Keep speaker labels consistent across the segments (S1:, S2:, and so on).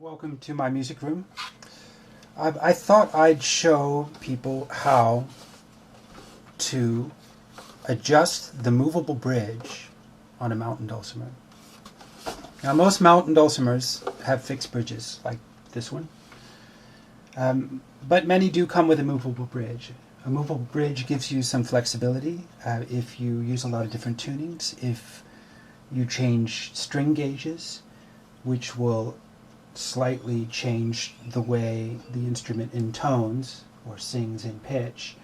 S1: Welcome to my music room. I thought I'd show people how to adjust the movable bridge on a mountain dulcimer. Now most mountain dulcimers have fixed bridges like this one, but many do come with a movable bridge. A movable bridge gives you some flexibility if you use a lot of different tunings, if you change string gauges, which will slightly change the way the instrument intones or sings in pitch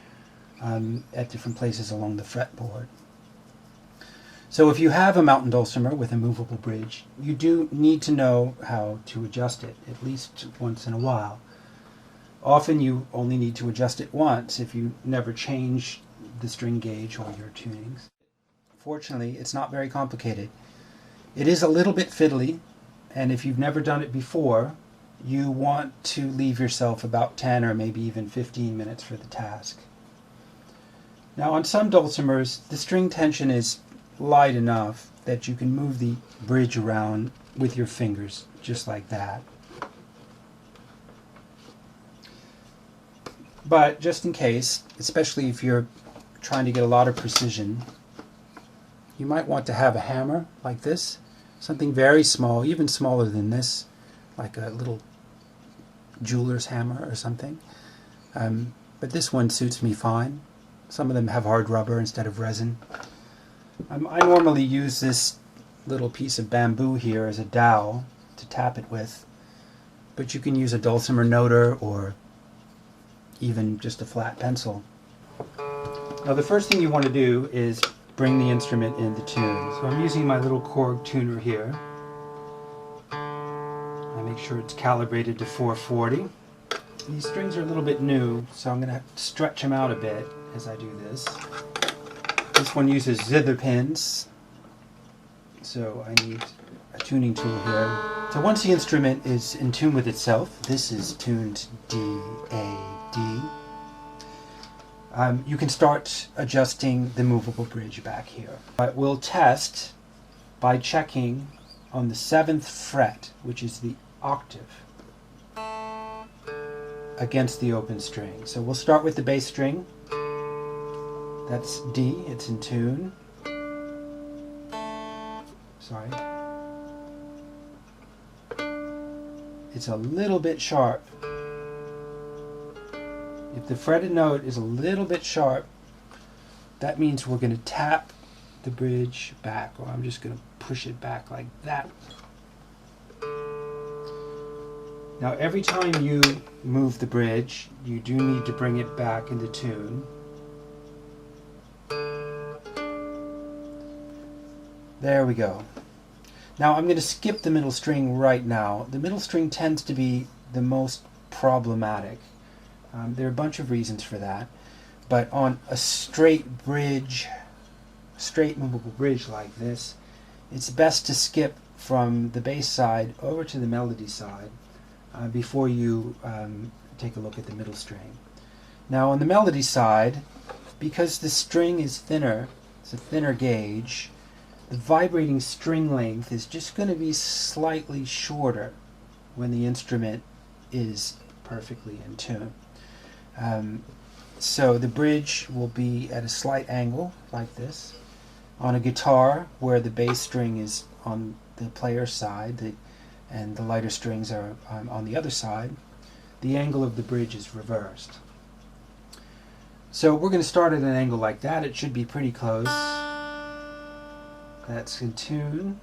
S1: at different places along the fretboard. So if you have a mountain dulcimer with a movable bridge, you do need to know how to adjust it, at least once in a while. Often you only need to adjust it once if you never change the string gauge or your tunings. Fortunately, it's not very complicated. It is a little bit fiddly, and if you've never done it before, you want to leave yourself about 10 or maybe even 15 minutes for the task. Now on some dulcimers, the string tension is light enough that you can move the bridge around with your fingers, just like that. But just in case, especially if you're trying to get a lot of precision, you might want to have a hammer like this. Something very small, even smaller than this, like a little jeweler's hammer or something. But this one suits me fine. Some of them have hard rubber instead of resin. I normally use this little piece of bamboo here as a dowel to tap it with, but you can use a dulcimer noter or even just a flat pencil. Now the first thing you want to do is bring the instrument into tune. So I'm using my little Korg tuner here. I make sure it's calibrated to 440. These strings are a little bit new, so I'm going to stretch them out a bit as I do this. This one uses zither pins, so I need a tuning tool here. So once the instrument is in tune with itself, this is tuned D, A, D. You can start adjusting the movable bridge back here. We'll test by checking on the 7th fret, which is the octave, against the open string. So we'll start with the bass string. That's D, it's in tune. Sorry. It's a little bit sharp. If the fretted note is a little bit sharp, that means we're going to tap the bridge back, or I'm just going to push it back like that. Now every time you move the bridge, you do need to bring it back into tune. There we go. Now I'm going to skip the middle string right now. The middle string tends to be the most problematic. There are a bunch of reasons for that, but on a straight bridge, straight movable bridge like this, it's best to skip from the bass side over to the melody side before you take a look at the middle string. Now on the melody side, because the string is thinner, it's a thinner gauge, the vibrating string length is just going to be slightly shorter when the instrument is perfectly in tune. So the bridge will be at a slight angle like this. On a guitar where the bass string is on the player's side and the lighter strings are on the other side, the angle of the bridge is reversed. So we're going to start at an angle like that. It should be pretty close. That's in tune.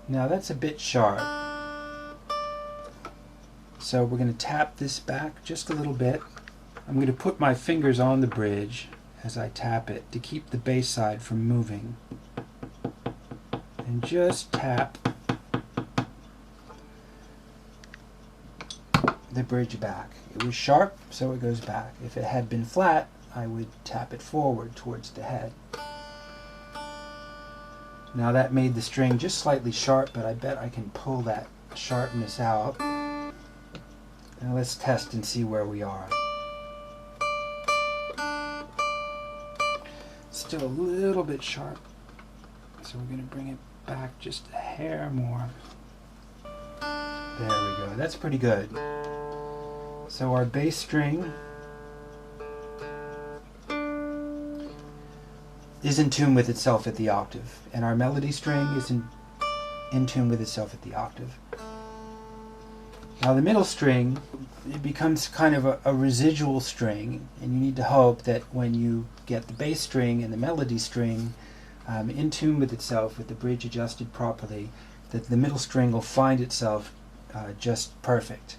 S1: Now that's a bit sharp. So we're going to tap this back just a little bit. I'm going to put my fingers on the bridge as I tap it to keep the bass side from moving. And just tap the bridge back. It was sharp, so it goes back. If it had been flat, I would tap it forward towards the head. Now that made the string just slightly sharp, but I bet I can pull that sharpness out. Now let's test and see where we are. Still a little bit sharp, so we're going to bring it back just a hair more. There we go. That's pretty good. So our bass string is in tune with itself at the octave, and our melody string is in tune with itself at the octave. Now the middle string, it becomes kind of a residual string, and you need to hope that when you get the bass string and the melody string in tune with itself, with the bridge adjusted properly, that the middle string will find itself just perfect.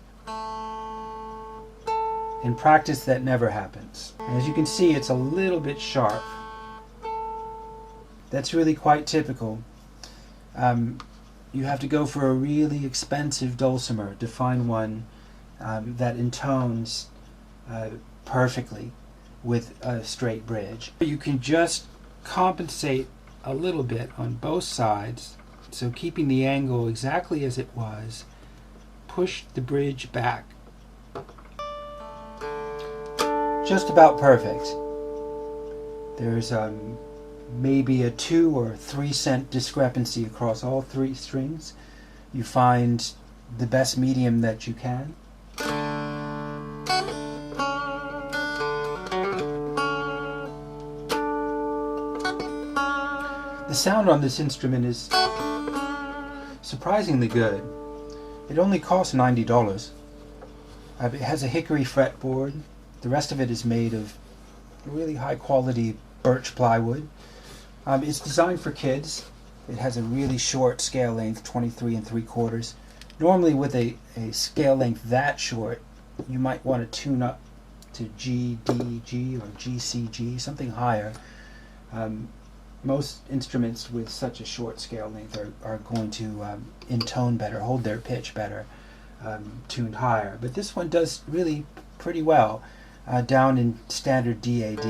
S1: In practice, that never happens. And as you can see, it's a little bit sharp. That's really quite typical. You have to go for a really expensive dulcimer to find one that intones perfectly with a straight bridge. You can just compensate a little bit on both sides, so keeping the angle exactly as it was, push the bridge back. Just about perfect. There's maybe a 2 or 3 cent discrepancy across all 3 strings. You find the best medium that you can. The sound on this instrument is surprisingly good. It only costs $90. It has a hickory fretboard. The rest of it is made of really high quality birch plywood. It's designed for kids. It has a really short scale length, 23 3/4. Normally with a scale length that short, you might want to tune up to G, D, G, or G, C, G, something higher. Most instruments with such a short scale length are going to intone better, hold their pitch better, tuned higher. But this one does really pretty well down in standard DAD,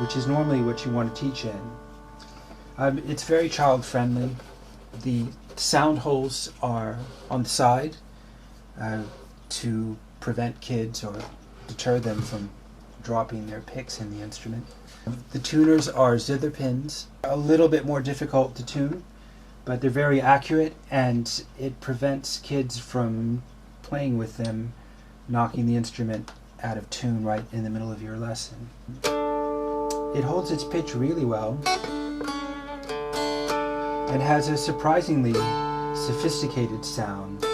S1: which is normally what you want to teach in. It's very child friendly. The sound holes are on the side to prevent kids or deter them from dropping their picks in the instrument. The tuners are zither pins, a little bit more difficult to tune, but they're very accurate, and it prevents kids from playing with them, knocking the instrument out of tune right in the middle of your lesson. It holds its pitch really well and has a surprisingly sophisticated sound.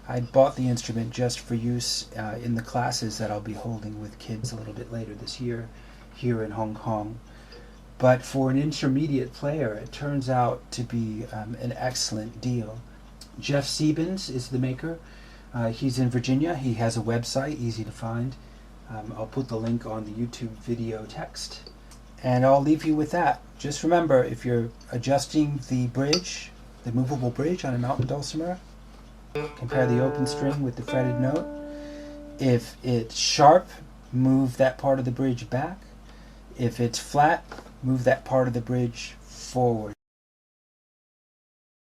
S1: I bought the instrument just for use in the classes that I'll be holding with kids a little bit later this year here in Hong Kong. But for an intermediate player, it turns out to be an excellent deal. Jeff Siebens is the maker. He's in Virginia. He has a website, easy to find. I'll put the link on the YouTube video text. And I'll leave you with that. Just remember, if you're adjusting the bridge, the movable bridge on a mountain dulcimer, compare the open string with the fretted note. If it's sharp, move that part of the bridge back. If it's flat, move that part of the bridge forward.